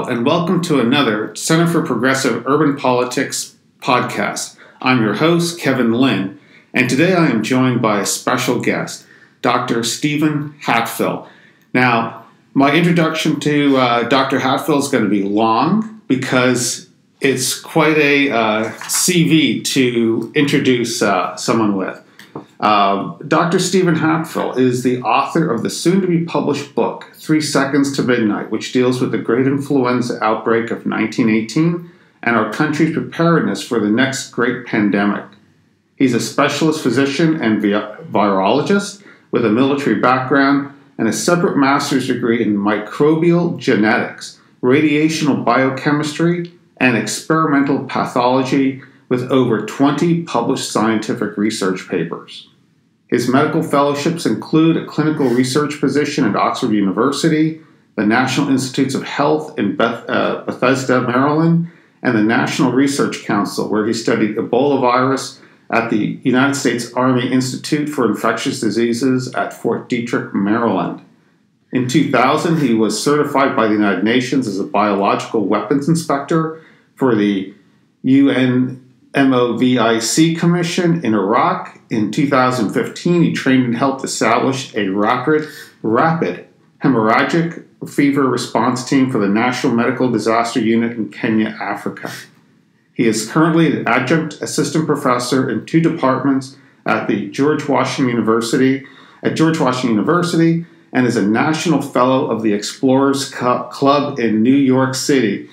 Hello, and welcome to another Center for Progressive Urban Politics podcast. I'm your host, Kevin Lynn, and today I am joined by a special guest, Dr. Steven Hatfill. Now, my introduction to Dr. Hatfill is going to be long because it's quite a CV to introduce someone with. Dr. Steven Hatfill is the author of the soon-to-be-published book, 3 Seconds to Midnight, which deals with the great influenza outbreak of 1918 and our country's preparedness for the next great pandemic. He's a specialist physician and virologist with a military background and a separate master's degree in microbial genetics, radiational biochemistry, and experimental pathology with over 20 published scientific research papers. His medical fellowships include a clinical research position at Oxford University, the National Institutes of Health in Bethesda, Maryland, and the National Research Council, where he studied Ebola virus at the United States Army Institute for Infectious Diseases at Fort Detrick, Maryland. In 2000, he was certified by the United Nations as a biological weapons inspector for the UNMOVIC Commission in Iraq. In 2015, he trained and helped establish a rapid hemorrhagic fever response team for the National Medical Disaster Unit in Kenya, Africa. He is currently an adjunct assistant professor in 2 departments at the George Washington University, and is a national fellow of the Explorers Club in New York City.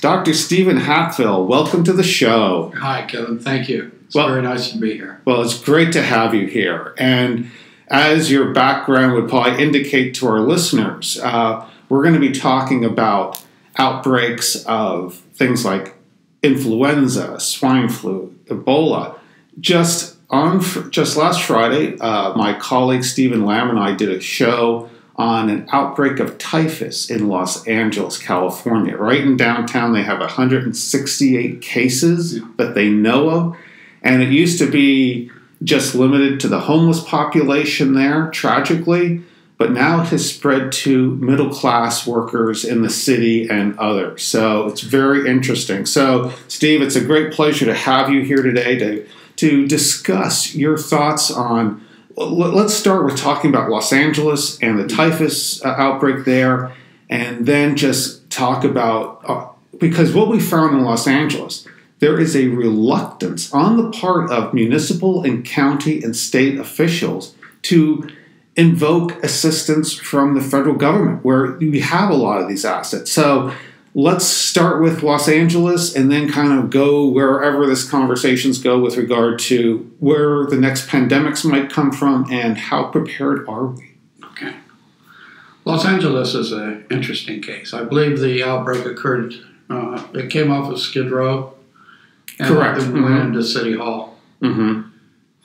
Dr. Steven Hatfill, welcome to the show. Hi, Kevin. Thank you. It's very nice to be here. Well, it's great to have you here. And as your background would probably indicate to our listeners, we're going to be talking about outbreaks of things like influenza, swine flu, Ebola. Just last Friday, my colleague Stephen Lamb and I did a show on an outbreak of typhus in Los Angeles, California. Right in downtown, they have 168 cases that they know of. And it used to be just limited to the homeless population there, tragically. But now it has spread to middle-class workers in the city and others. So it's very interesting. So, Steve, it's a great pleasure to have you here today to discuss your thoughts on. Let's start with talking about Los Angeles and the typhus outbreak there, and then just talk about, because what we found in Los Angeles, there is a reluctance on the part of municipal and county and state officials to invoke assistance from the federal government, where we have a lot of these assets. So let's start with Los Angeles and then kind of go wherever this conversations go with regard to where the next pandemics might come from and how prepared are we? Okay. Los Angeles is an interesting case. I believe the outbreak occurred, it came off of Skid Row and correct. Then went into City Hall. Mm-hmm.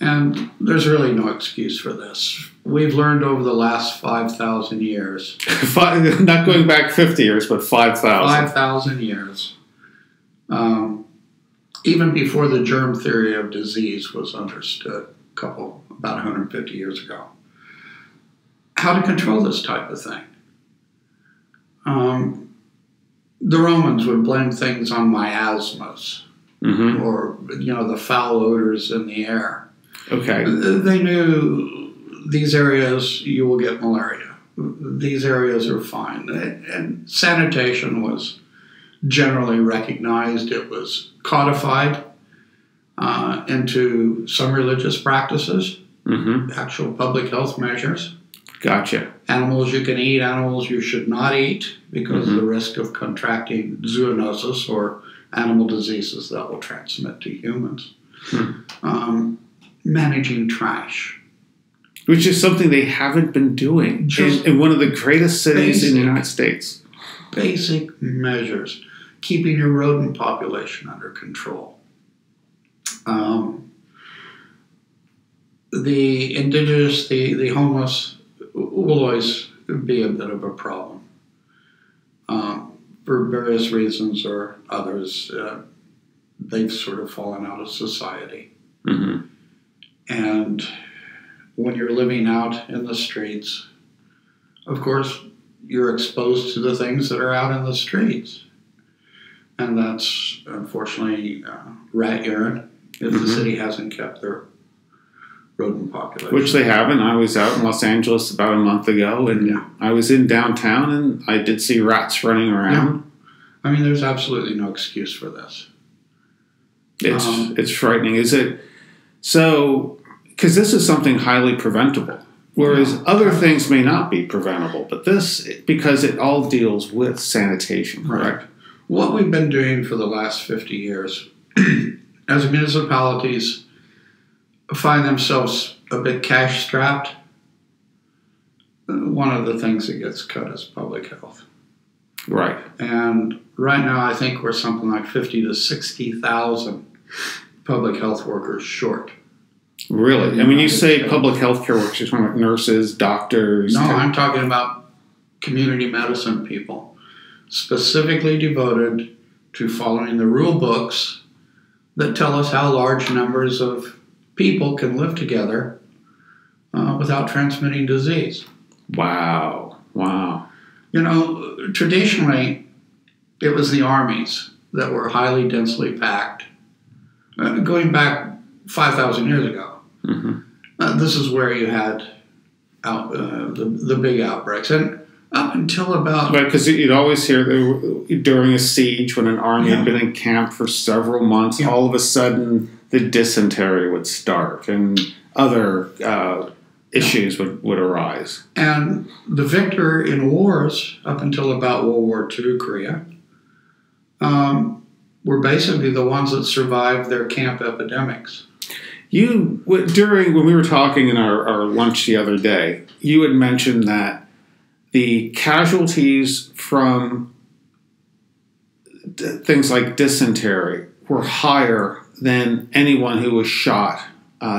And there's really no excuse for this. We've learned over the last 5,000 years. Not going back 50 years, but 5,000. 5,000 years. Even before the germ theory of disease was understood, about 150 years ago. How to control this type of thing. The Romans would blame things on miasmas, mm-hmm. or the foul odors in the air. Okay. They knew these areas you will get malaria. These areas are fine. And sanitation was generally recognized. It was codified into some religious practices, mm-hmm. actual public health measures. Gotcha. Animals you can eat, animals you should not eat because mm-hmm. of the risk of contracting zoonosis or animal diseases that will transmit to humans. Hmm. Managing trash. Which is something they haven't been doing in one of the greatest cities in the United States. Basic measures. Keeping your rodent population under control. The indigenous, the homeless will always be a bit of a problem. For various reasons or others, they've sort of fallen out of society. Mm-hmm. And when you're living out in the streets, of course, you're exposed to the things that are out in the streets. and that's unfortunately rat urine if the city hasn't kept their rodent population. Which they haven't. I was out in Los Angeles about a month ago, and I was in downtown, and I did see rats running around. Yeah. I mean, there's absolutely no excuse for this. It's frightening. Is it? So, because this is something highly preventable, whereas other things may not be preventable, but this, because it all deals with sanitation, correct? Right. What we've been doing for the last 50 years, as municipalities find themselves a bit cash-strapped, one of the things that gets cut is public health. Right. And right now, I think we're something like 50 to 60,000 public health workers short. Really? And when you say public health care workers, you're talking about nurses, doctors? No, I'm talking about community medicine people, specifically devoted to following the rule books that tell us how large numbers of people can live together without transmitting disease. Wow. Wow. You know, traditionally, it was the armies that were highly densely packed, going back 5,000 years ago. This is where you had the big outbreaks. And up until about... Right, because you'd always hear during a siege, when an army had been in camp for several months, all of a sudden the dysentery would start and other issues would arise. And the victor in wars, up until about World War II, Korea, were basically the ones that survived their camp epidemics. When we were talking in our lunch the other day, you had mentioned that the casualties from things like dysentery were higher than anyone who was shot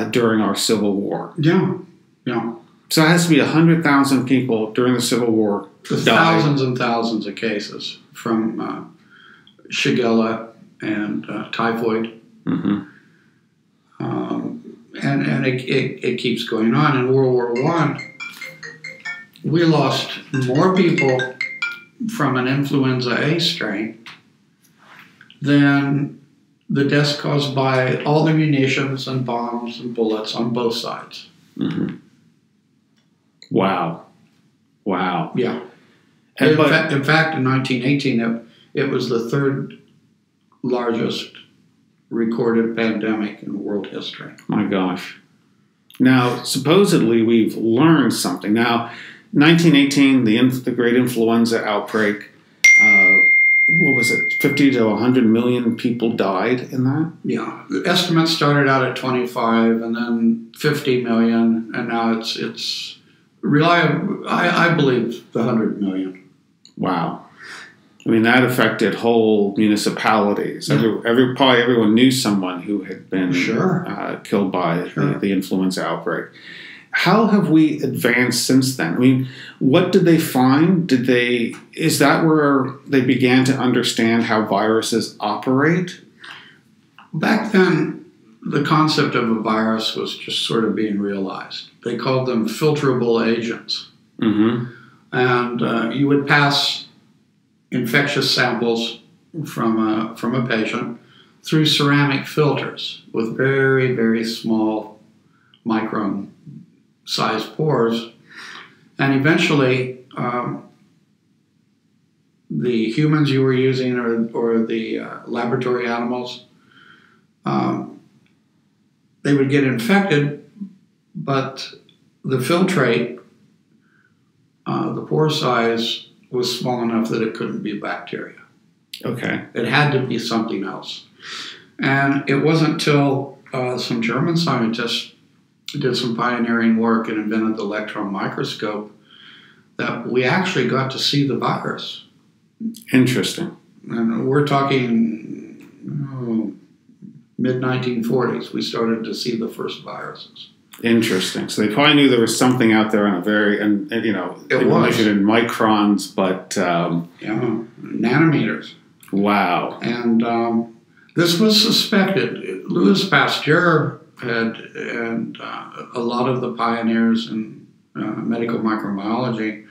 during our Civil War. Yeah, yeah. So it has to be 100,000 people during the Civil War died. Thousands and thousands of cases from Shigella and typhoid. And it keeps going on. In World War I, we lost more people from an influenza A strain than the deaths caused by all the munitions and bombs and bullets on both sides. Wow. Wow. Yeah. In fact, in 1918, it was the third largest recorded pandemic in world history. My gosh. Now, supposedly we've learned something. Now, 1918, the Great Influenza outbreak, what was it, 50 to 100 million people died in that? Yeah. The estimates started out at 25 and then 50 million, and now it's reliable. I believe the 100 million. Wow. I mean, that affected whole municipalities. Probably everyone knew someone who had been killed by the influenza outbreak. How have we advanced since then? I mean, what did they find? Is that where they began to understand how viruses operate? Back then, the concept of a virus was just sort of being realized. They called them filterable agents. And you would pass infectious samples from a patient through ceramic filters with very, very small micron-sized pores, and eventually the humans you were using or the laboratory animals, they would get infected, but the filtrate, the pore size, was small enough that it couldn't be bacteria. Okay. It had to be something else. And it wasn't until some German scientists did some pioneering work and invented the electron microscope that we actually got to see the virus. Interesting. And we're talking mid-1940s, we started to see the first viruses. Interesting. So they probably knew there was something out there on they measured in microns, but nanometers. Wow. And this was suspected. Louis Pasteur and a lot of the pioneers in medical microbiology,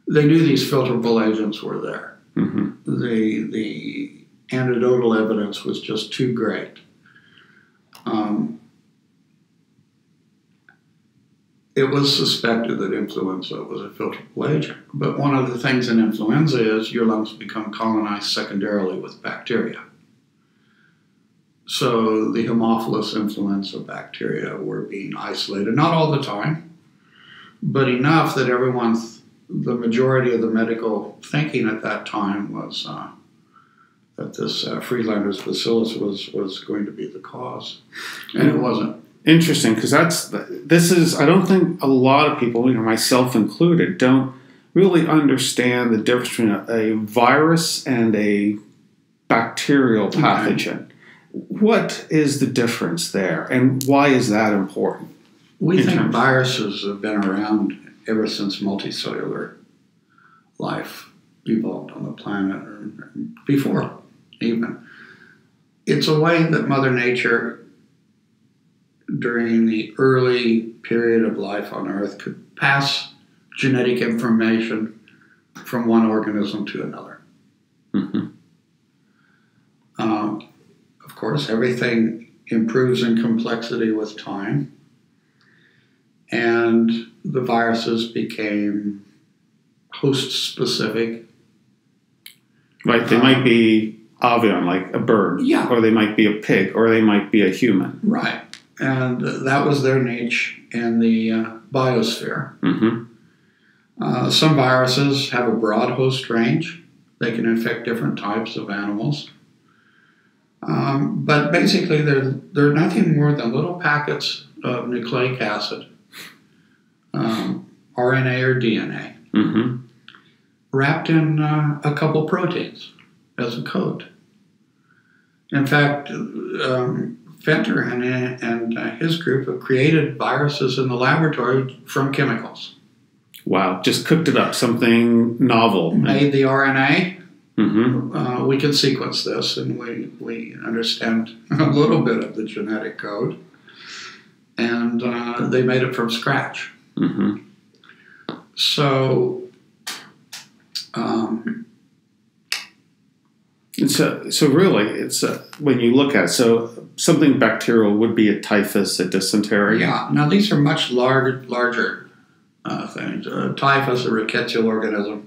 they knew these filterable agents were there. The anecdotal evidence was just too great. It was suspected that influenza was a filterable agent. But one of the things in influenza is your lungs become colonized secondarily with bacteria. So the Haemophilus influenza bacteria were being isolated, not all the time, but enough that the majority of the medical thinking at that time was that this Friedlander's bacillus was going to be the cause, and it wasn't. Interesting, because I don't think a lot of people, myself included, don't really understand the difference between a virus and a bacterial pathogen. Okay. What is the difference there, and why is that important? We think viruses have been around ever since multicellular life evolved on the planet, or before even. It's a way that Mother Nature, during the early period of life on Earth, could pass genetic information from one organism to another. Mm-hmm. Of course, everything improves in complexity with time, and the viruses became host-specific. Right, they might be avian, like a bird, yeah, or they might be a pig, or they might be a human. Right, and that was their niche in the biosphere. Mm-hmm. Some viruses have a broad host range. They can infect different types of animals. But basically, they're nothing more than little packets of nucleic acid, RNA or DNA, mm-hmm. wrapped in a couple proteins as a code. In fact, Venter and his group have created viruses in the laboratory from chemicals. Wow, just cooked it up, something novel. Made the RNA. Mm-hmm. We can sequence this, and we understand a little bit of the genetic code. And they made it from scratch. Mm-hmm. So really, it's when you look at it, so something bacterial would be a typhus, a dysentery. Yeah. Now these are much larger things. Typhus, a rickettsial organism.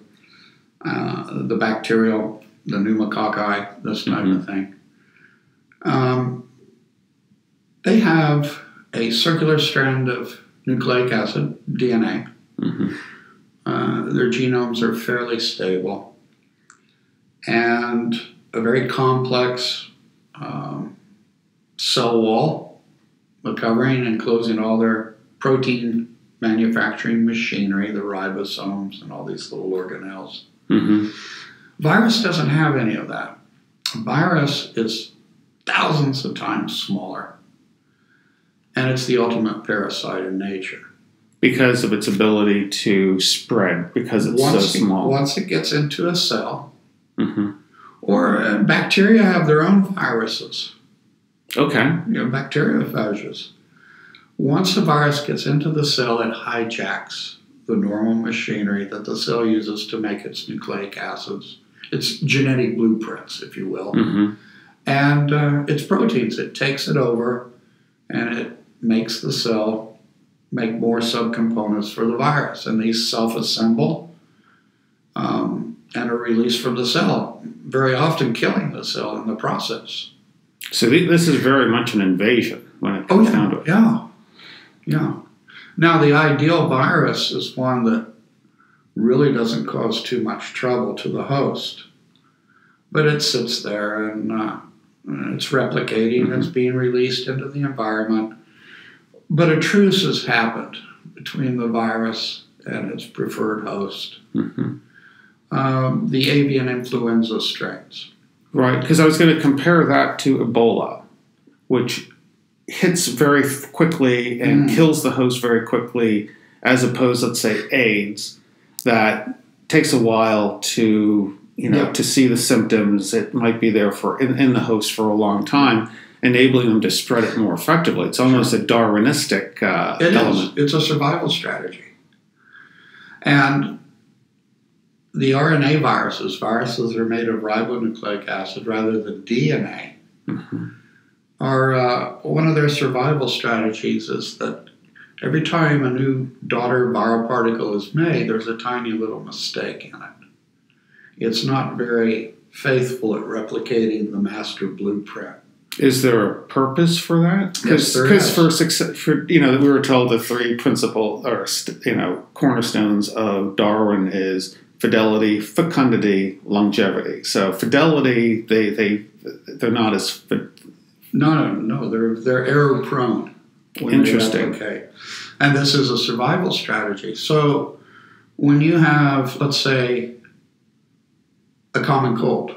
The bacterial, the pneumococci, this type mm-hmm. of thing. They have a circular strand of nucleic acid, DNA. Mm-hmm. Their genomes are fairly stable. And a very complex cell wall, covering and closing all their protein manufacturing machinery, the ribosomes and all these little organelles. Mm-hmm. Virus doesn't have any of that. A virus is thousands of times smaller, and it's the ultimate parasite in nature. Because of its ability to spread, because it's so small. Once it gets into a cell, mm-hmm. or bacteria have their own viruses. Okay. Bacteriophages. Once a virus gets into the cell, it hijacks the normal machinery that the cell uses to make its nucleic acids, its genetic blueprints, if you will, mm-hmm. and its proteins. It takes it over, and it makes the cell make more subcomponents for the virus, and these self-assemble and are released from the cell, very often killing the cell in the process. So this is very much an invasion when it comes down to it. Yeah. Now, the ideal virus is one that really doesn't cause too much trouble to the host, but it sits there and it's replicating, mm-hmm. It's being released into the environment. But a truce has happened between the virus and its preferred host, mm-hmm. The avian influenza strains. Right, because I was going to compare that to Ebola, which hits very quickly and kills the host very quickly, as opposed, let's say, AIDS, that takes a while to to see the symptoms. It might be there in the host for a long time, enabling them to spread it more effectively. It's almost a Darwinistic element. It's a survival strategy. And the RNA viruses are made of ribonucleic acid rather than DNA, are one of their survival strategies is that every time a new daughter viral particle is made, there's a tiny little mistake in it. It's not very faithful at replicating the master blueprint. Is there a purpose for that? Yes, there Because is. for success, we were told the three principal or cornerstones of Darwin is fidelity, fecundity, longevity. So fidelity, they're not as No, they're error prone. Interesting. Okay, and this is a survival strategy. So when you have, let's say, a common cold,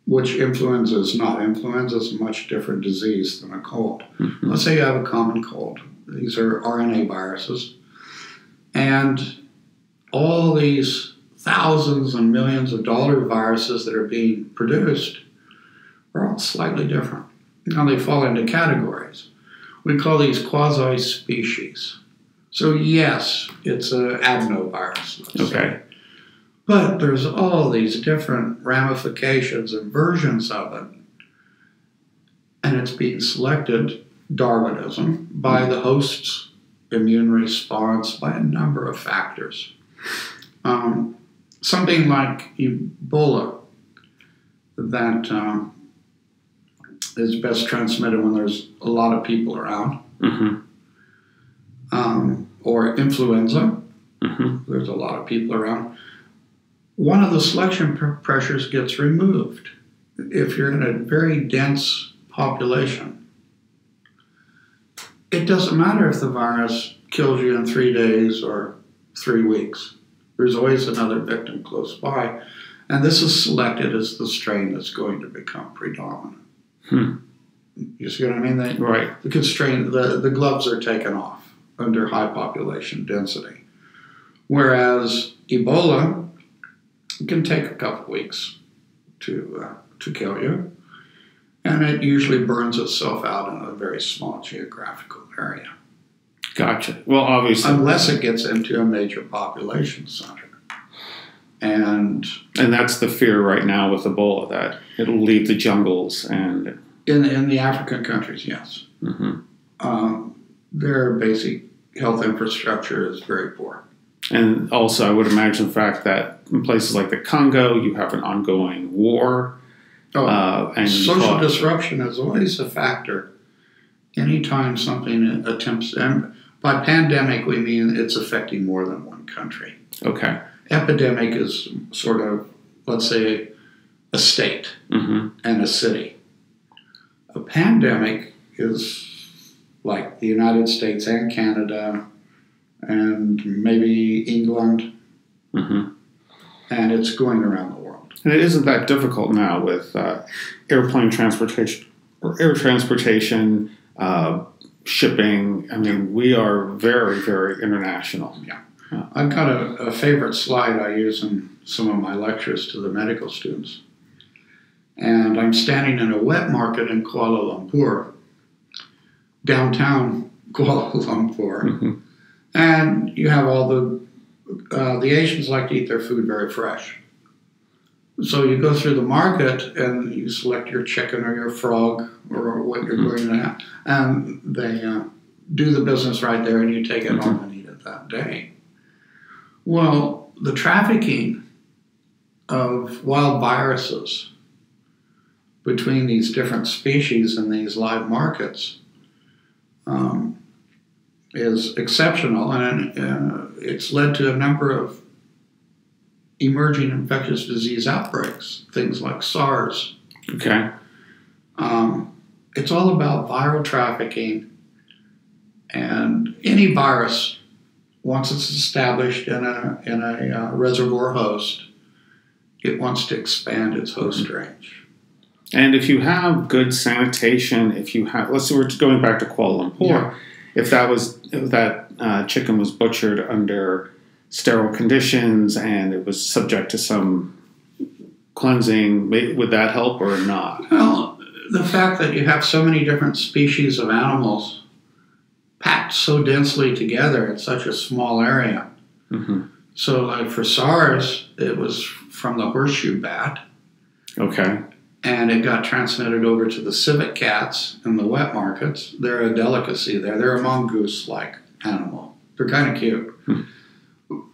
which influenza is not. Influenza is a much different disease than a cold. Let's say you have a common cold. These are RNA viruses. And all these thousands and millions of dollar viruses that are being produced are all slightly different. Now they fall into categories. We call these quasi-species. So yes, it's an adenovirus, let's say. But there's all these different ramifications and versions of it. And it's being selected, Darwinism, by the host's immune response by a number of factors. Something like Ebola that is best transmitted when there's a lot of people around. Or influenza, there's a lot of people around. One of the selection pressures gets removed if you're in a very dense population. It doesn't matter if the virus kills you in 3 days or 3 weeks. There's always another victim close by. And this is selected as the strain that's going to become predominant. You see what I mean? Right. The constraint, the gloves are taken off under high population density. Whereas Ebola can take a couple weeks to kill you, and it usually burns itself out in a very small geographical area. Gotcha. Well, obviously, unless it gets into a major population center, and that's the fear right now with Ebola, that it'll leave the jungles and in the African countries, yes, their basic health infrastructure is very poor. And also, I would imagine the fact that in places like the Congo, you have an ongoing war. And social disruption is always a factor. Anytime something attempts, and by pandemic we mean it's affecting more than one country. Okay. Epidemic is sort of, let's say, a state and a city. A pandemic is like the United States and Canada and maybe England, and it's going around the world. And it isn't that difficult now with airplane transportation or air transportation, shipping. I mean, we are very, very international. Yeah. I've got a favorite slide I use in some of my lectures to the medical students. And I'm standing in a wet market in Kuala Lumpur, downtown Kuala Lumpur. And you have all the Asians like to eat their food very fresh. So you go through the market and you select your chicken or your frog or what you're going to have. And they do the business right there and you take it home and eat it that day. Well, the trafficking of wild viruses between these different species in these live markets is exceptional, and it's led to a number of emerging infectious disease outbreaks, things like SARS. Okay. It's all about viral trafficking, and any virus, once it's established in a reservoir host, it wants to expand its host range. And if you have good sanitation, if you have, let's say we're going back to Kuala Lumpur, if that chicken was butchered under sterile conditions and it was subject to some cleansing, would that help or not? Well, the fact that you have so many different species of animals packed so densely together in such a small area So, like for SARS, it was from the horseshoe bat. Okay. And it got transmitted over to the civet cats in the wet markets. They're a delicacy there. They're a mongoose-like animal. They're kind of cute.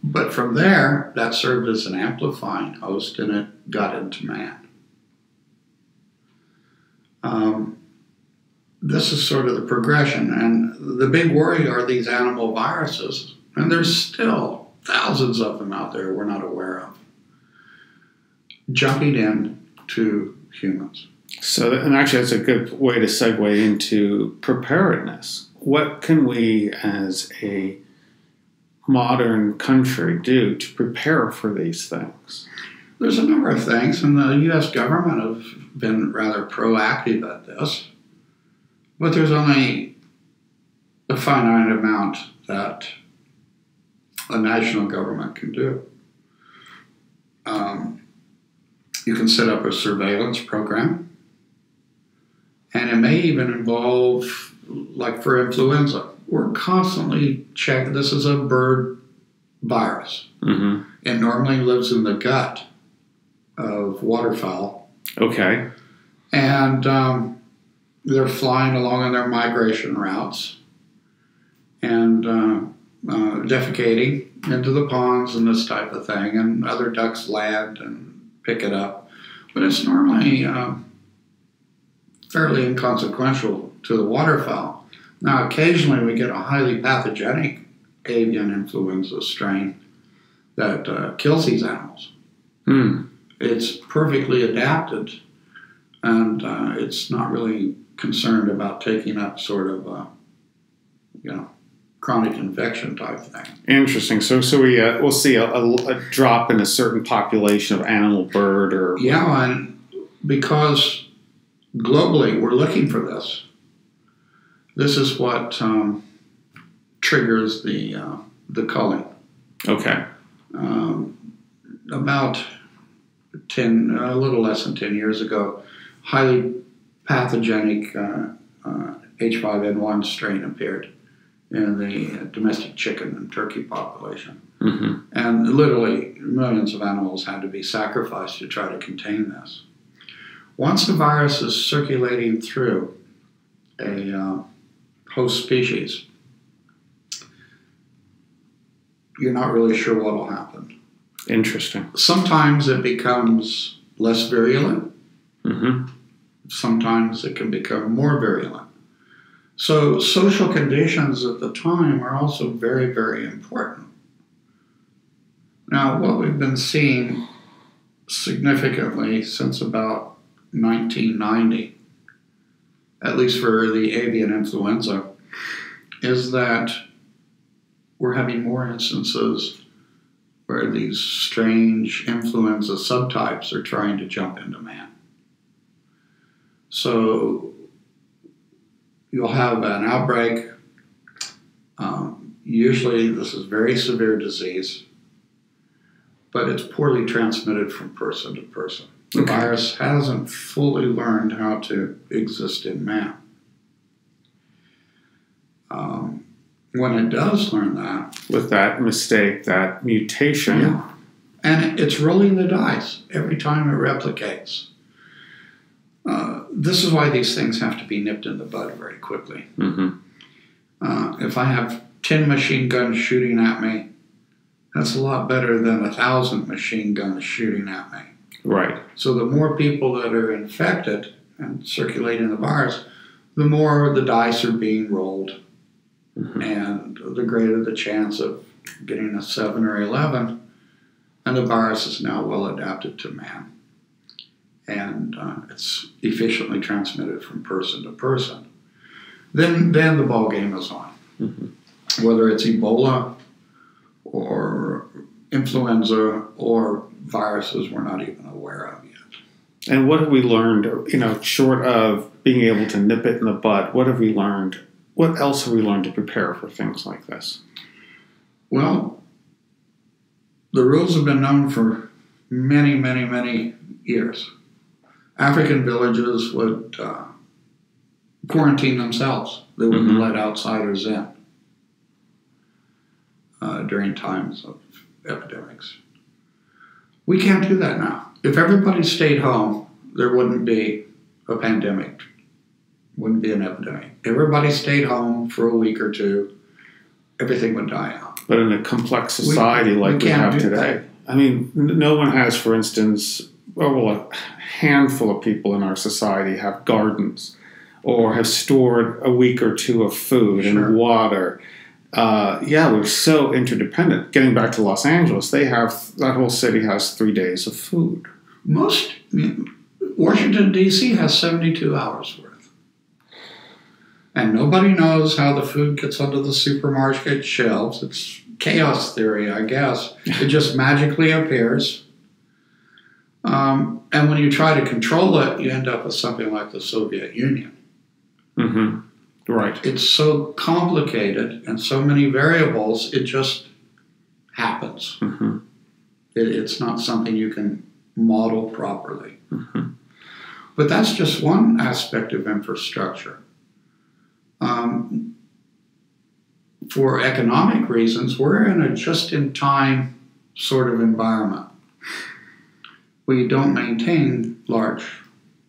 But from there, that served as an amplifying host, and it got into man. This is sort of the progression. And the big worry are these animal viruses. And there's still thousands of them out there we're not aware of, jumping in to humans. So, and actually that's a good way to segue into preparedness. What can we as a modern country do to prepare for these things? There's a number of things, and the U.S. government have been rather proactive at this, but there's only a finite amount that a national government can do. You can set up a surveillance program, and it may even involve, like for influenza, we're constantly checking. This is a bird virus. It normally lives in the gut of waterfowl. Okay. And they're flying along on their migration routes and defecating into the ponds and this type of thing, and other ducks land and pick it up. But it's normally fairly inconsequential to the waterfowl. Now, occasionally we get a highly pathogenic avian influenza strain that kills these animals. It's perfectly adapted, and it's not really concerned about taking up sort of chronic infection type thing. Interesting. So we'll see a drop in a certain population of animal, bird, or and because globally we're looking for this. This is what triggers the culling. Okay. About a little less than 10 years ago, highly pathogenic H5N1 strain appeared in the domestic chicken and turkey population. And literally millions of animals had to be sacrificed to try to contain this. Once the virus is circulating through a host species, you're not really sure what will happen. Interesting. Sometimes it becomes less virulent. Sometimes it can become more virulent. So social conditions at the time are also very, very important. Now, what we've been seeing significantly since about 1990, at least for the avian influenza, is that we're having more instances where these strange influenza subtypes are trying to jump into man. So you'll have an outbreak. Usually this is very severe disease, but it's poorly transmitted from person to person. The virus hasn't fully learned how to exist in man. When it does learn that, with that mistake, that mutation, and it's rolling the dice every time it replicates. This is why these things have to be nipped in the bud very quickly. If I have 10 machine guns shooting at me, that's a lot better than 1,000 machine guns shooting at me. Right. So the more people that are infected and circulating the virus, the more the dice are being rolled, and the greater the chance of getting a 7 or 11, and the virus is now well adapted to man. And it's efficiently transmitted from person to person. Then the ball game is on. Whether it's Ebola or influenza or viruses we're not even aware of yet. And what have we learned, short of being able to nip it in the bud, what have we learned? What else have we learned to prepare for things like this? Well, the rules have been known for many, many, many years. African villages would quarantine themselves. They wouldn't let outsiders in during times of epidemics. We can't do that now. If everybody stayed home, there wouldn't be a pandemic, wouldn't be an epidemic. Everybody stayed home for a week or two, everything would die out. But in a complex society like we have today, that. I mean, no one has, for instance, well, a handful of people in our society have gardens or have stored a week or two of food and water. We're so interdependent. Getting back to Los Angeles, that whole city has 3 days of food. Washington, D.C. has 72 hours worth. And nobody knows how the food gets onto the supermarket shelves. It's chaos theory, I guess. It just magically appears. And when you try to control it, you end up with something like the Soviet Union. Mm-hmm. Right. It's so complicated and so many variables, it just happens. Mm-hmm. It's not something you can model properly. Mm-hmm. But that's just one aspect of infrastructure. For economic reasons, we're in a just-in-time sort of environment. We don't maintain large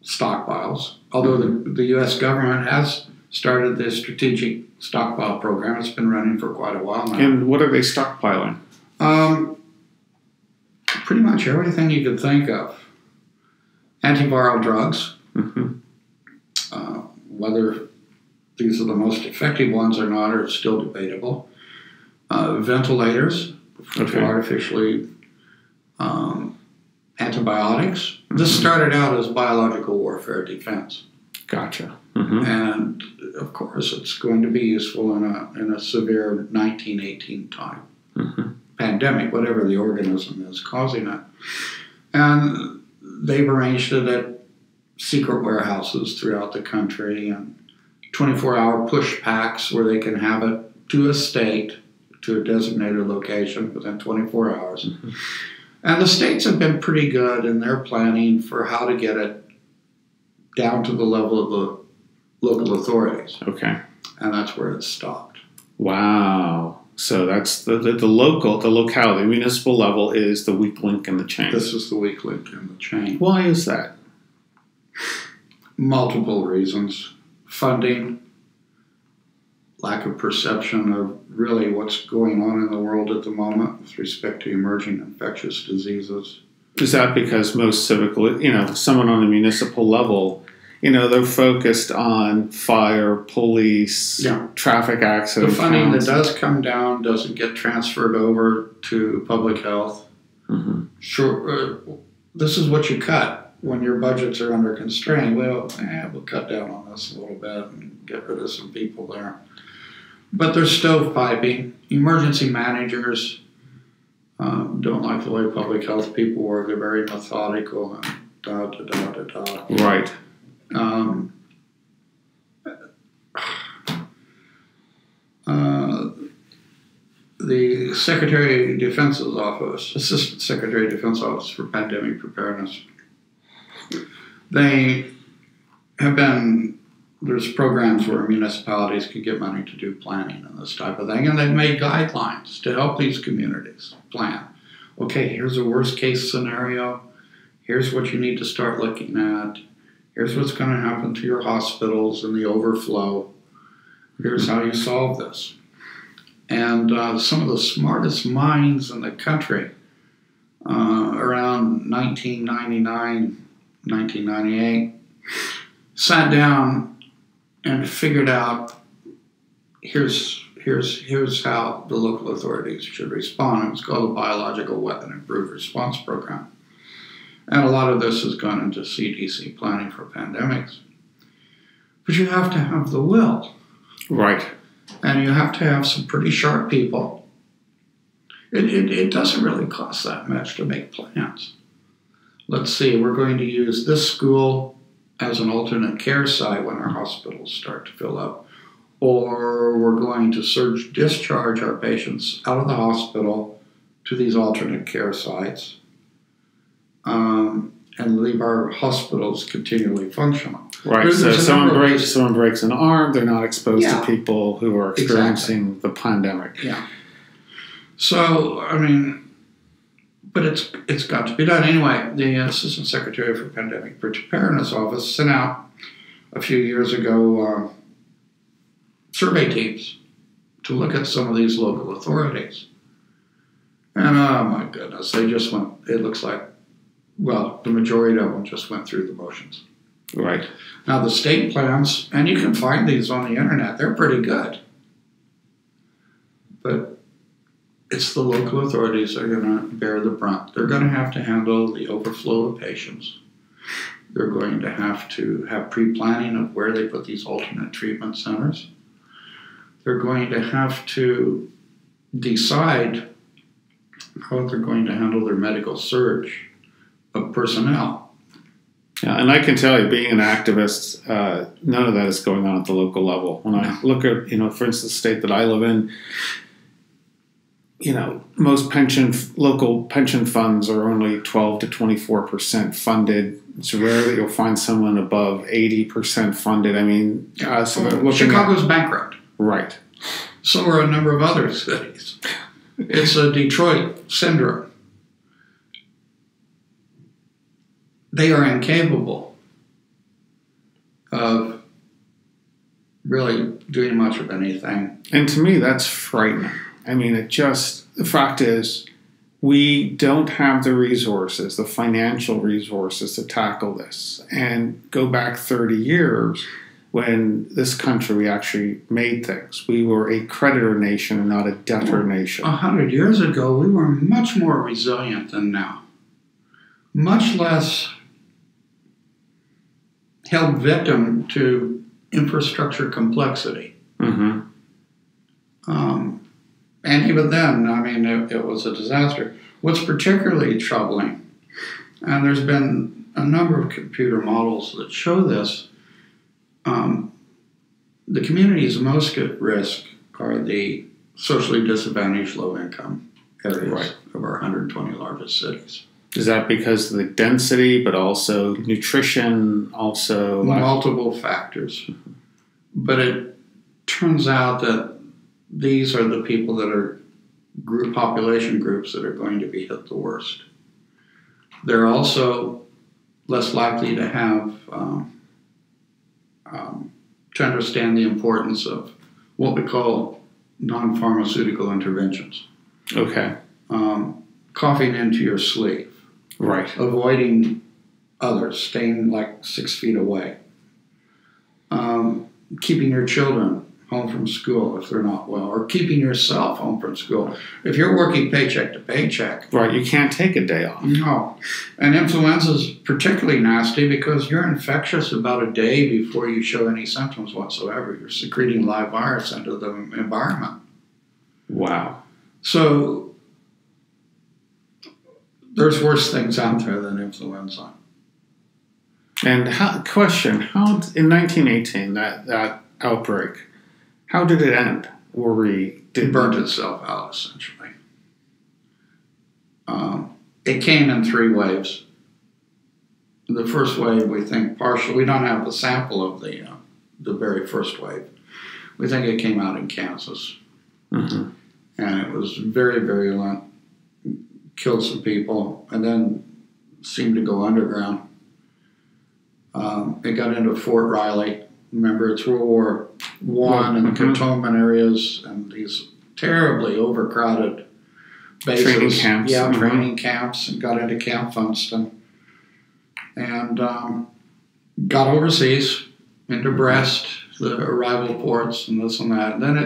stockpiles, although the U.S. government has started the strategic stockpile program. It's been running for quite a while now. And what are they stockpiling? Pretty much everything you could think of. Antiviral drugs, whether these are the most effective ones or not are still debatable. Ventilators, to artificially antibiotics. This started out as biological warfare defense. Gotcha. And of course, it's going to be useful in a severe 1918 type pandemic, whatever the organism is causing it. And they've arranged it at secret warehouses throughout the country and 24-hour push packs where they can have it to a state, to a designated location within 24 hours. And the states have been pretty good in their planning for how to get it down to the level of the local authorities. Okay. And that's where it stopped. Wow. So that's the locality, the municipal level is the weak link in the chain. This is the weak link in the chain. Why is that? Multiple reasons. Funding, lack of perception of really what's going on in the world at the moment with respect to emerging infectious diseases. Is that because most someone on the municipal level, they're focused on fire, police, traffic accidents? The funding that does come down doesn't get transferred over to public health. Sure, this is what you cut when your budgets are under constraint. Well, we'll cut down on this a little bit and get rid of some people there. But there's stovepiping. Emergency managers don't like the way public health people work. They're very methodical and da-da-da-da-da. Right. The Secretary of Defense's office, Assistant Secretary of Defense Office for Pandemic Preparedness, they have there's programs where municipalities can get money to do planning and this type of thing, and they've made guidelines to help these communities plan. Okay, here's a worst case scenario. Here's what you need to start looking at. Here's what's going to happen to your hospitals and the overflow. Here's how you solve this. And some of the smartest minds in the country around 1999, 1998 sat down and figured out here's how the local authorities should respond. It was called the Biological Weapon Improved Response Program. And a lot of this has gone into CDC planning for pandemics. But you have to have the will. Right. And you have to have some pretty sharp people. It doesn't really cost that much to make plans. Let's see, we're going to use this school as an alternate care site when our hospitals start to fill up. Or we're going to surge discharge our patients out of the hospital to these alternate care sites and leave our hospitals continually functional. Right, so someone breaks an arm, they're not exposed to people who are experiencing the pandemic. Yeah. So, I mean, But it's got to be done. Anyway, the Assistant Secretary for Pandemic Preparedness Office sent out a few years ago survey teams to look at some of these local authorities. And oh my goodness, they just went, it looks like, well, the majority of them just went through the motions. Right. Now the state plans, and you can find these on the internet, they're pretty good. But it's the local authorities that are going to bear the brunt. They're going to have to handle the overflow of patients. They're going to have pre-planning of where they put these alternate treatment centers. They're going to have to decide how they're going to handle their medical surge of personnel. Yeah, and I can tell you, being an activist, none of that is going on at the local level. When I look at, for instance, the state that I live in, most local pension funds are only 12 to 24% funded. It's rare that you'll find someone above 80% funded. I mean, Chicago's bankrupt. Right. So are a number of other cities. It's a Detroit syndrome. They are incapable of really doing much of anything. And to me, that's frightening. I mean, the fact is, we don't have the resources, the financial resources to tackle this. And go back 30 years, when this country actually made things. We were a creditor nation and not a debtor nation. 100 years ago, we were much more resilient than now. Much less held victim to infrastructure complexity. Mm-hmm. And even then, I mean, it was a disaster. What's particularly troubling, and there's been a number of computer models that show this, the communities most at risk are the socially disadvantaged low-income areas of our 120 largest cities. Is that because of the density, but also nutrition, also... Multiple factors. But it turns out that these are the people that are population groups that are going to be hit the worst. They're also less likely to have... to understand the importance of what we call non-pharmaceutical interventions. Okay. Coughing into your sleeve. Right. Avoiding others, staying like 6 feet away. Keeping your children home from school if they're not well, or keeping yourself home from school. If you're working paycheck to paycheck. Right, you can't take a day off. No. And influenza is particularly nasty because you're infectious about a day before you show any symptoms whatsoever. You're secreting live virus into the environment. Wow. So there's worse things out there than influenza. And how in 1918, that outbreak, how did it end? It burnt itself out, essentially. It came in 3 waves. The first wave, we think partially, we don't have a sample of the very first wave. We think it came out in Kansas. Mm-hmm. And it was very virulent, killed some people, and then seemed to go underground. It got into Fort Riley. Remember, it's World War I and the cantonment areas and these terribly overcrowded bases. Training camps. Yeah, training camps, and got into Camp Funston. And got overseas, into Brest, the arrival ports, and this and that. And then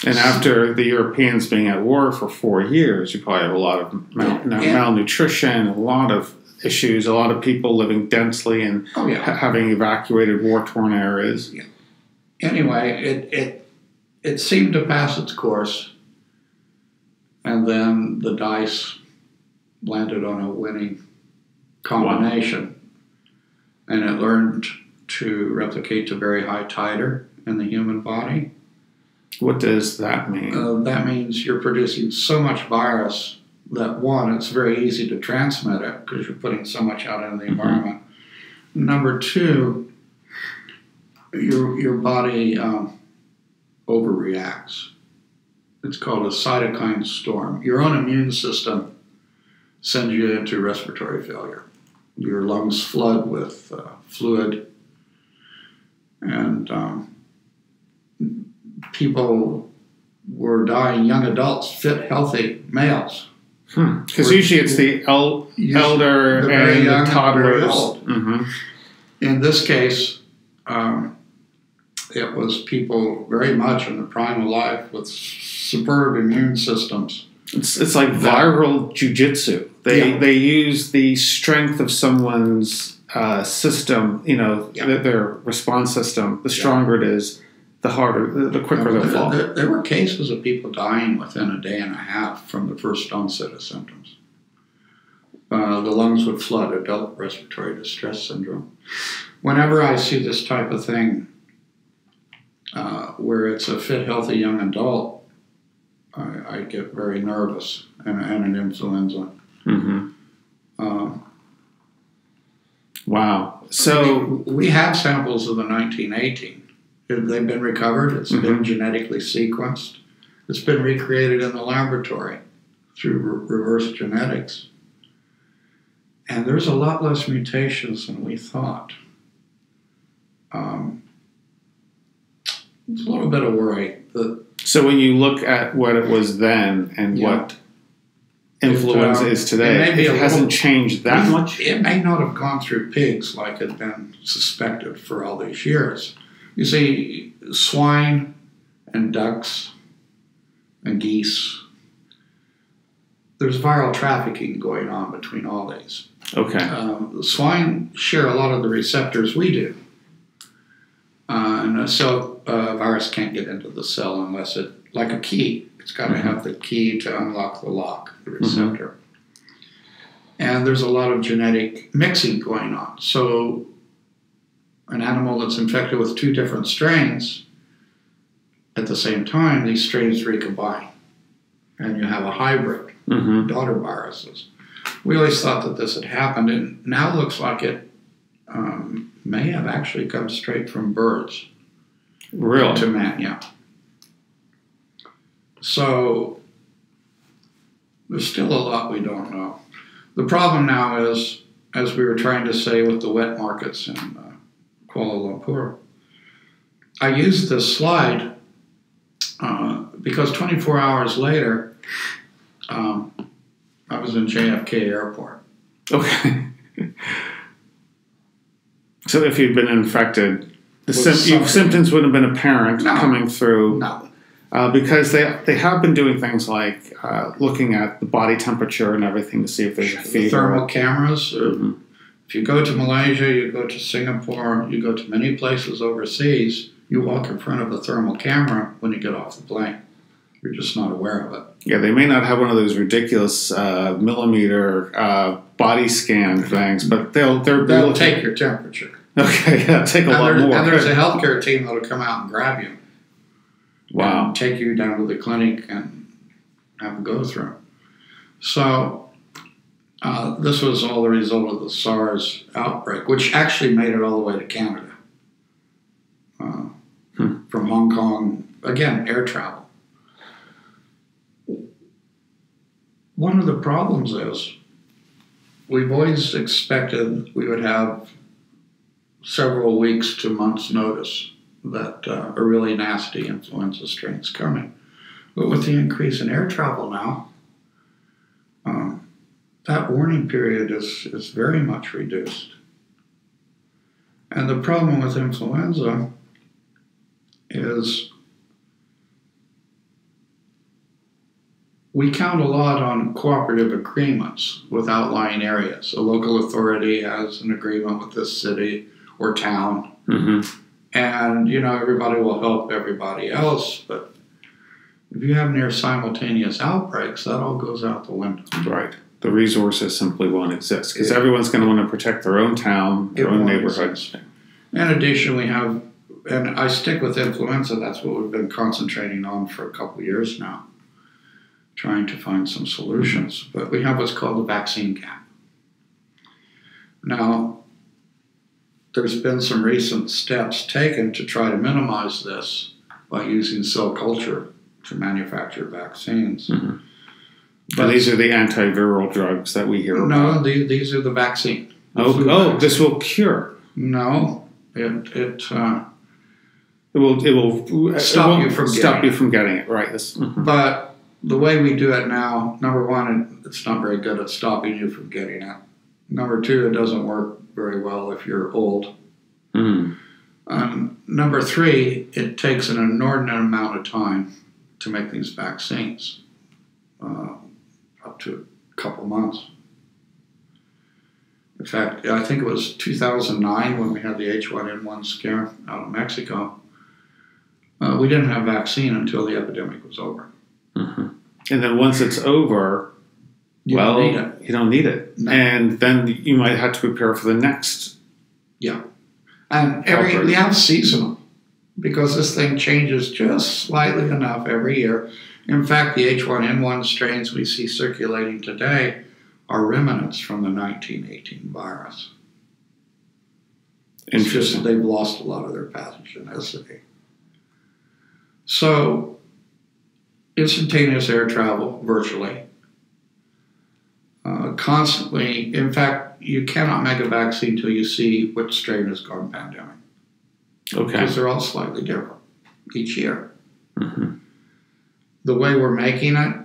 And after the Europeans being at war for 4 years, you probably have a lot of malnutrition, a lot of issues, a lot of people living densely and having evacuated war-torn areas. Yeah. Anyway, it seemed to pass its course, and then the dice landed on a winning combination, and it learned to replicate to very high titer in the human body. What does that mean? That means you're producing so much virus that, one, it's very easy to transmit it because you're putting so much out into the environment. Number 2, your body overreacts. It's called a cytokine storm. Your own immune system sends you into respiratory failure. Your lungs flood with fluid, and people were dying, young adults, fit, healthy males. Because usually it's the elder the and young, the toddlers. Very old. In this case, it was people very much in the prime of life with superb immune systems. It's like viral jujitsu. They use the strength of someone's system, their response system. The stronger it is, the harder, the quicker they'll fall. There were cases of people dying within a day and a half from the first onset of symptoms. The lungs would flood, adult respiratory distress syndrome. Whenever I see this type of thing, where it's a fit, healthy young adult, I get very nervous, and an influenza. Wow. So we have samples of the 1918. They've been recovered. It's been genetically sequenced. It's been recreated in the laboratory through reverse genetics. And there's a lot less mutations than we thought. It's a little bit of worry. So when you look at what it was then and what influenza is today, it hasn't changed that much? It may not have gone through pigs like had been suspected for all these years. You see, swine and ducks and geese, there's viral trafficking going on between all these. Okay. Swine share a lot of the receptors we do. And a cell virus can't get into the cell unless it, like a key, it's got to have the key to unlock the lock, the receptor. And there's a lot of genetic mixing going on. So an animal that's infected with two different strains, at the same time, these strains recombine. And you have a hybrid, daughter viruses. We always thought that this had happened, and now it looks like it may have actually come straight from birds. Really? To man, yeah. So there's still a lot we don't know. The problem now is, as we were trying to say with the wet markets in Kuala Lumpur, I used this slide because 24 hours later, I was in JFK Airport. Okay. So if you'd been infected, the symptoms wouldn't have been apparent coming through. No. Because they have been doing things like looking at the body temperature and everything to see if there's a fever. Thermal cameras. If you go to Malaysia, you go to Singapore, you go to many places overseas, you walk in front of a thermal camera when you get off the plane. You're just not aware of it. Yeah, they may not have one of those ridiculous millimeter body scan things, but they'll take your temperature. Okay, yeah, take a lot more. And there's a healthcare team that'll come out and grab you. Wow. And take you down to the clinic and have a go through. So this was all the result of the SARS outbreak, which actually made it all the way to Canada. From Hong Kong, again, air travel. One of the problems is we've always expected we would have several weeks to months' notice that a really nasty influenza strain's coming. But with the increase in air travel now, that warning period is very much reduced. And the problem with influenza is we count a lot on cooperative agreements with outlying areas. A local authority has an agreement with this city or town. And, everybody will help everybody else, but if you have near simultaneous outbreaks, that all goes out the window. Right. The resources simply won't exist because everyone's going to want to protect their own town, their own neighborhood. In addition, we have, and I stick with influenza, that's what we've been concentrating on for a couple of years now, trying to find some solutions. But we have what's called the vaccine gap. Now, there's been some recent steps taken to try to minimize this by using cell culture to manufacture vaccines. And these are the antiviral drugs that we hear about. No, these are the vaccine. This will cure. No, it will stop you from getting it. Right. But the way we do it now, number one, it's not very good at stopping you from getting it. Number two, it doesn't work very well if you're old. Number three, it takes an inordinate amount of time to make these vaccines, up to a couple months. In fact, I think it was 2009 when we had the H1N1 scare out of Mexico. We didn't have vaccine until the epidemic was over. And then once it's over, you don't need it. No. And then you might have to prepare for the next. Yeah. And we have seasonal, because this thing changes just slightly enough every year. In fact, the H1N1 strains we see circulating today are remnants from the 1918 virus. It's just that they've lost a lot of their pathogenicity. So, instantaneous air travel, virtually. Constantly, in fact, you cannot make a vaccine until you see which strain has gone pandemic. Okay. Because they're all slightly different each year. The way we're making it,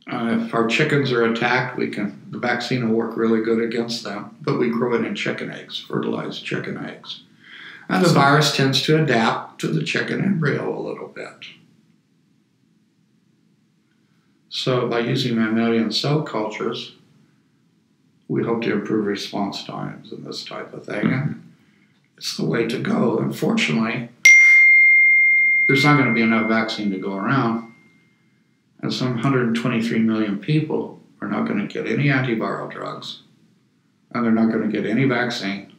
if our chickens are attacked, the vaccine will work really good against them, but we grow it in chicken eggs, fertilized chicken eggs. And the virus tends to adapt to the chicken embryo a little bit. So by using mammalian cell cultures, we hope to improve response times and this type of thing. And it's the way to go. Unfortunately, there's not going to be enough vaccine to go around. And some 123 million people are not going to get any antiviral drugs. And they're not going to get any vaccine.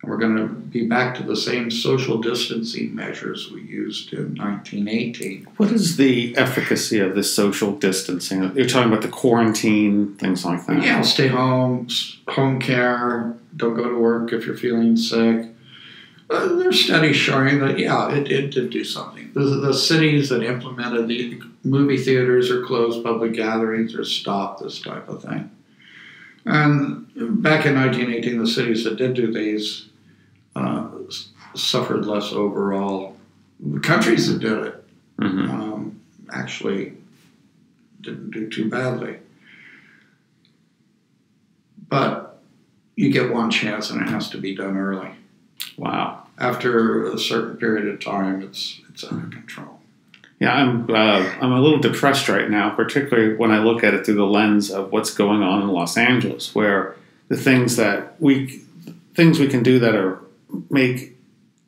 And we're going to be back to the same social distancing measures we used in 1918. What is the efficacy of this social distancing? You're talking about the quarantine, things like that? Yeah, stay home, home care, don't go to work if you're feeling sick. There's studies showing that, yeah, it did do something. The cities that implemented the movie theaters are closed, public gatherings are stopped, this type of thing. And back in 1918, the cities that did do these suffered less overall. The countries that did it actually didn't do too badly. But you get one chance, and it has to be done early. Wow. After a certain period of time, it's under control. Yeah, I'm a little depressed right now, particularly when I look at it through the lens of what's going on in Los Angeles, where the things we can do that make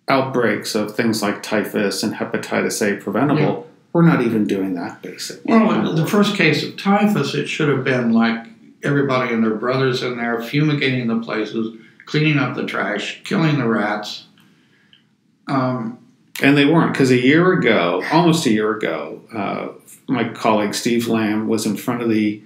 outbreaks of things like typhus and hepatitis A preventable, we're not even doing that basically. Well, the first case of typhus, it should have been like everybody and their brothers in there, fumigating the places, cleaning up the trash, killing the rats. And they weren't, because almost a year ago, my colleague Steve Lamb was in front of the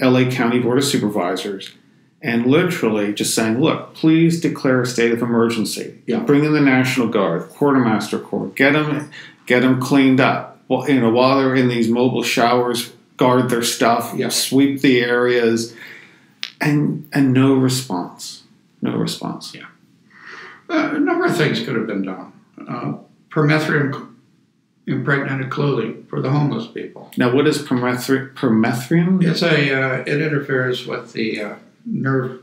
LA County Board of Supervisors and literally just saying, look, please declare a state of emergency. Yeah. Bring in the National Guard, Quartermaster Corps, get them cleaned up. Well, while they're in these mobile showers, guard their stuff, sweep the areas, and no response. No response. Yeah. A number of things could have been done. Permethrin impregnated clothing for the homeless people. Now, what is permethrin? It's it interferes with the nerve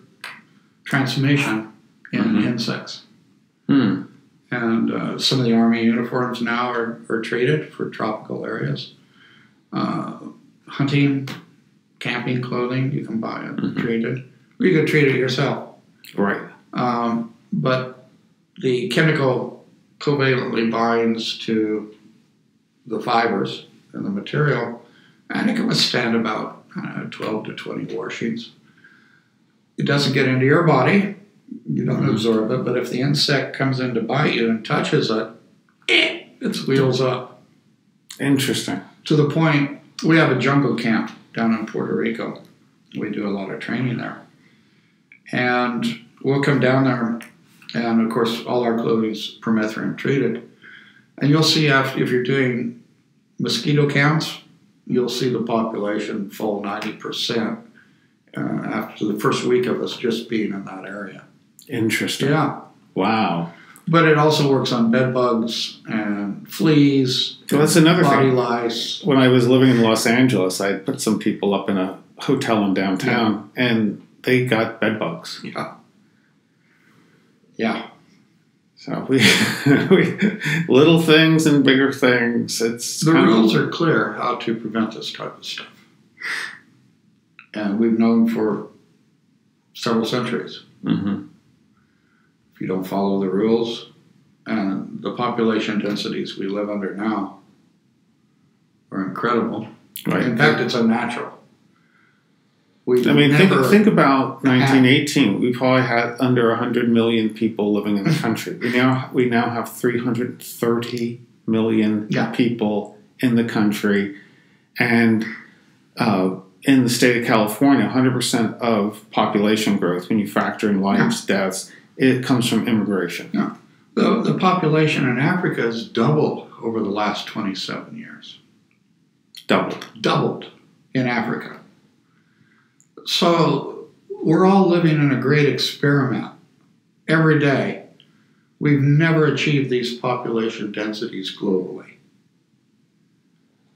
transmission in insects. And some of the Army uniforms now are treated for tropical areas. Hunting, camping clothing, you can buy it treated. Or you can treat it yourself. Right. But the chemical covalently binds to the fibers and the material, and it can withstand about 12 to 20 washings. It doesn't get into your body. You don't absorb it, but if the insect comes in to bite you and touches it, it wheels up. Interesting. To the point, we have a jungle camp down in Puerto Rico. We do a lot of training there. And we'll come down there, and of course, all our clothing is permethrin treated. And you'll see if you're doing mosquito counts you'll see the population fall 90% after the first week of us just being in that area. Interesting. Yeah. Wow. But it also works on bed bugs and fleas. Well, that's another body thing. lice. When I was living in Los Angeles, I put some people up in a hotel in downtown, and they got bed bugs. Yeah. Yeah. So we little things and bigger things. The rules are clear how to prevent this type of stuff. And we've known for several centuries. Mm-hmm. If you don't follow the rules, and the population densities we live under now are incredible. Right. In fact, it's unnatural. Think about 1918. We probably had under 100 million people living in the country. We now have 330 million people in the country, and in the state of California, 100% of population growth, when you factor in lives, deaths, it comes from immigration. Yeah. The population in Africa has doubled over the last 27 years. Doubled in Africa. So we're all living in a great experiment every day. We've never achieved these population densities globally.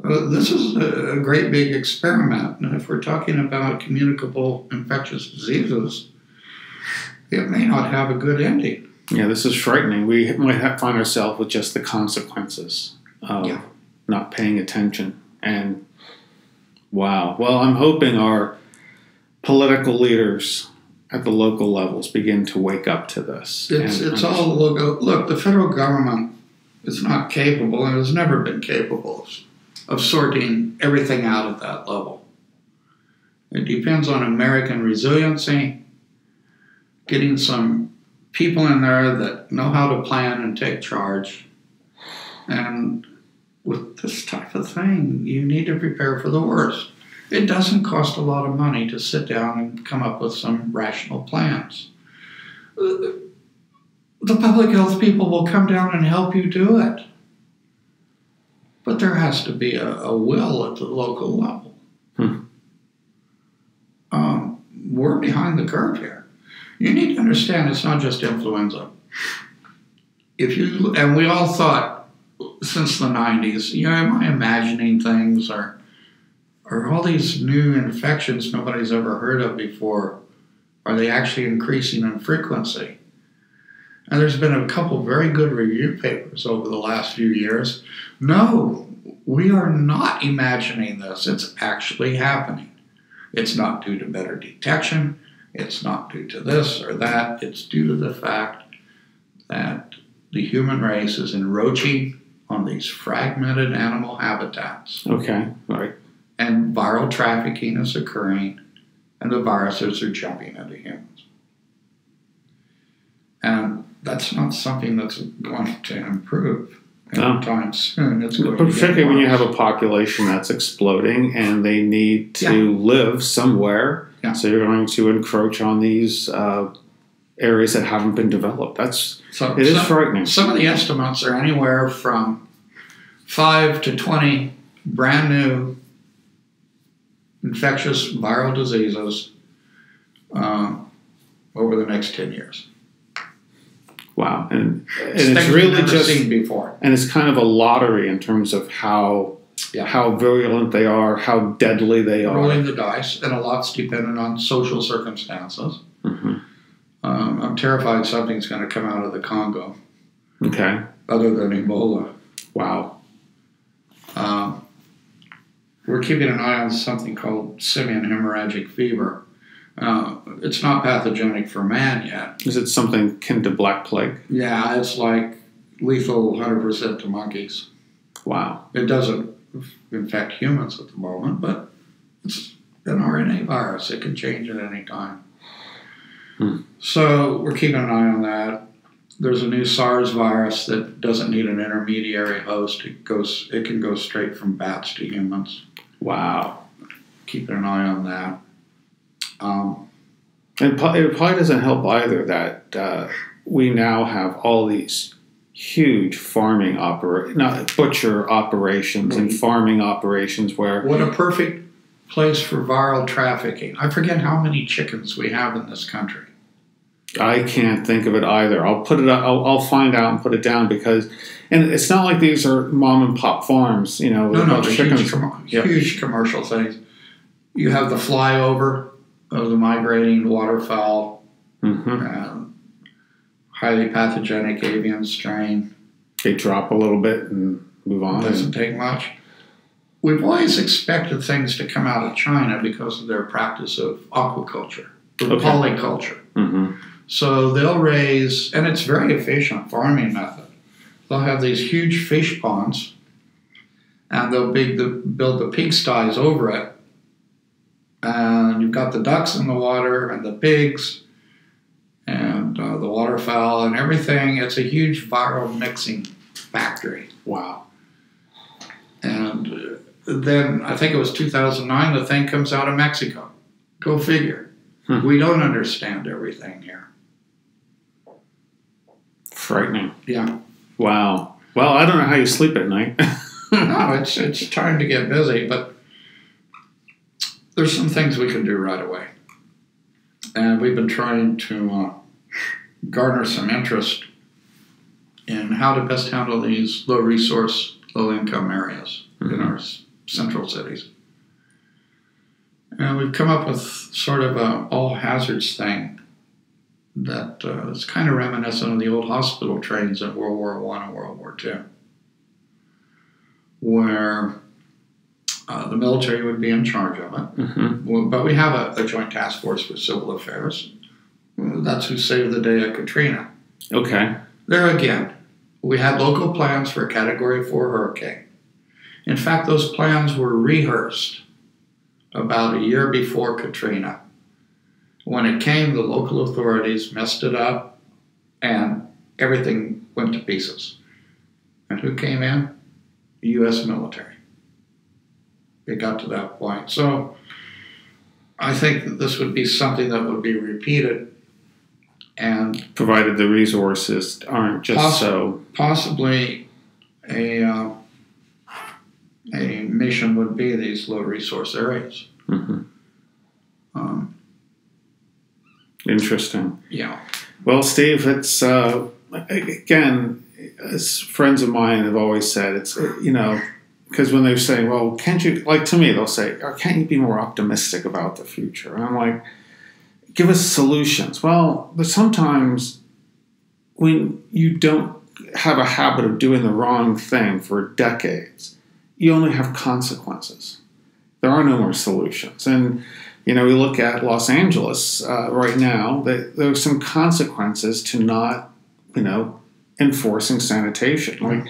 This is a great big experiment. And if we're talking about communicable infectious diseases, it may not have a good ending. Yeah, this is frightening. We might find ourselves with just the consequences of not paying attention. And wow. Well, I'm hoping our political leaders at the local levels begin to wake up to this. It's all look, the federal government is not capable and has never been capable of sorting everything out at that level. It depends on American resiliency, getting some people in there that know how to plan and take charge. And with this type of thing, you need to prepare for the worst. It doesn't cost a lot of money to sit down and come up with some rational plans. The public health people will come down and help you do it. But there has to be a will at the local level. We're behind the curve here. You need to understand it's not just influenza. And we all thought since the 90s, am I imagining things or all these new infections nobody's ever heard of before, are they actually increasing in frequency? And there's been a couple very good review papers over the last few years. No, we are not imagining this. It's actually happening. It's not due to better detection. It's not due to this or that. It's due to the fact that the human race is encroaching on these fragmented animal habitats. Okay, right. And viral trafficking is occurring, and the viruses are jumping into humans. And that's not something that's going to improve anytime soon. It's going particularly when you have a population that's exploding and they need to live somewhere. Yeah. So you're going to encroach on these areas that haven't been developed. It is frightening. Some of the estimates are anywhere from 5 to 20 brand new infectious viral diseases over the next 10 years. Wow. And it's really just seen before. And it's kind of a lottery in terms of how virulent they are, how deadly they are. Rolling the dice, and a lot's dependent on social circumstances. Mm-hmm. I'm terrified something's going to come out of the Congo. Okay. Other than Ebola. Wow. We're keeping an eye on something called simian hemorrhagic fever. It's not pathogenic for man yet. Is it something akin to Black Plague? Yeah, it's like lethal 100% to monkeys. Wow. It doesn't infect humans at the moment, but it's an RNA virus. It can change at any time. So we're keeping an eye on that. There's a new SARS virus that doesn't need an intermediary host. It can go straight from bats to humans. Wow. Keeping an eye on that. And it probably doesn't help either that we now have all these huge farming butcher operations and farming operations where... What a perfect place for viral trafficking. I forget how many chickens we have in this country. I can't think of it either. I'll put it up, I'll find out and put it down because... And it's not like these are mom and pop farms, with No, chickens. Huge commercial things. You have the flyover of the migrating waterfowl, highly pathogenic avian strain. They drop a little bit and move on. Doesn't take much. We've always expected things to come out of China because of their practice of aquaculture, or polyculture. So they'll raise, and it's very efficient farming method. They'll have these huge fish ponds, and they'll build the pigsties over it. And you've got the ducks in the water, and the pigs, and the waterfowl, and everything. It's a huge viral mixing factory. Wow. And then, I think it was 2009, the thing comes out of Mexico. Go figure. We don't understand everything here. Frightening. Yeah. Wow. Well, I don't know how you sleep at night. No, it's time to get busy, but there's some things we can do right away. And we've been trying to garner some interest in how to best handle these low-resource, low-income areas in our central cities. And we've come up with sort of an all-hazards thing that is kind of reminiscent of the old hospital trains in World War I and World War II, where the military would be in charge of it. But we have a joint task force with civil affairs. That's who saved the day at Katrina. Okay. There again, we had local plans for a Category 4 hurricane. In fact, those plans were rehearsed about a year before Katrina. When it came, the local authorities messed it up, and everything went to pieces. And who came in? The U.S. military. It got to that point. So I think that this would be something that would be repeated, and provided the resources aren't just possibly a mission would be these low resource areas. Interesting. Yeah. Well, Steve, it's again, as friends of mine have always said, it's because when they say, well, can't you, like to me, they'll say, oh, can't you be more optimistic about the future? And I'm like, give us solutions. Well, but sometimes when you don't have a habit of doing the wrong thing for decades, you only have consequences. There are no more solutions. And, we look at Los Angeles right now, there's some consequences to not, enforcing sanitation. Like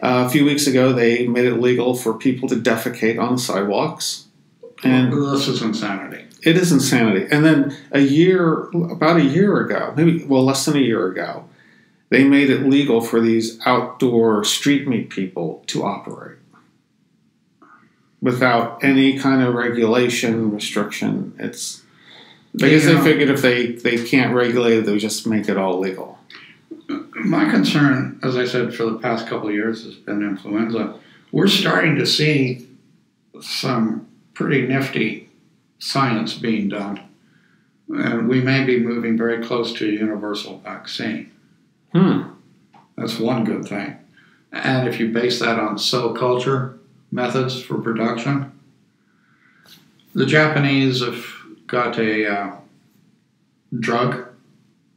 a few weeks ago, they made it legal for people to defecate on the sidewalks. And this is insanity. It is insanity. And then about a year ago, less than a year ago, they made it legal for these outdoor street meat people to operate without any kind of regulation, restriction. It's because they figured if they can't regulate it, they'll just make it all legal. My concern, as I said, for the past couple of years has been influenza. We're starting to see some pretty nifty science being done. And we may be moving very close to a universal vaccine. That's one good thing. And if you base that on cell culture methods for production, the Japanese have got a drug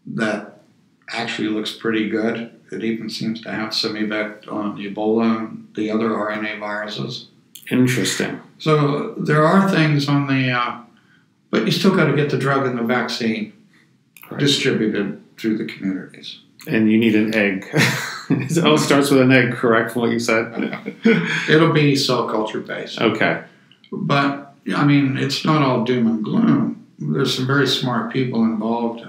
that actually looks pretty good. It even seems to have some effect on Ebola and the other RNA viruses. Interesting. So there are things on the, but you still got to get the drug and the vaccine distributed through the communities. And you need an egg. It all starts with an egg, correct, from what you said? It'll be cell culture based. Okay. But, it's not all doom and gloom. There's some very smart people involved.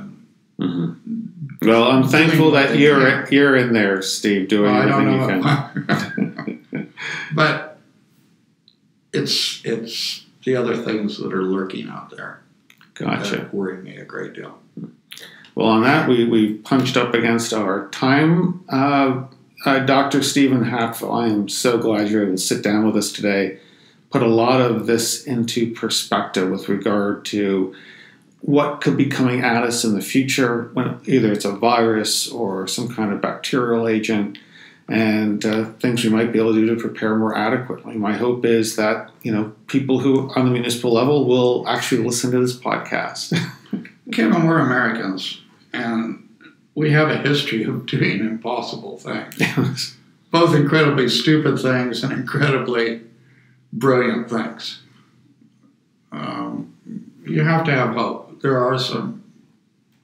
Well, I'm thankful that you're in there, Steve, doing everything you can. But it's the other things that are lurking out there. Gotcha. That worry me a great deal. Well, on that, we punched up against our time Dr. Steven Hatfill, I am so glad you're able to sit down with us today, put a lot of this into perspective with regard to what could be coming at us in the future, when either it's a virus or some kind of bacterial agent, and things we might be able to do to prepare more adequately. My hope is that people who on the municipal level will actually listen to this podcast. Kevin, we're Americans, and we have a history of doing impossible things. Both incredibly stupid things and incredibly brilliant things. You have to have hope. There are some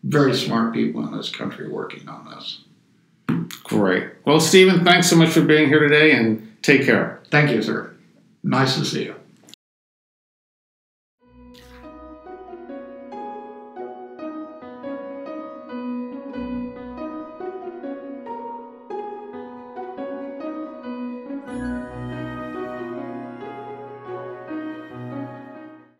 very smart people in this country working on this. Great. Well, Steven, thanks so much for being here today, and take care. Thank you, sir. Nice to see you.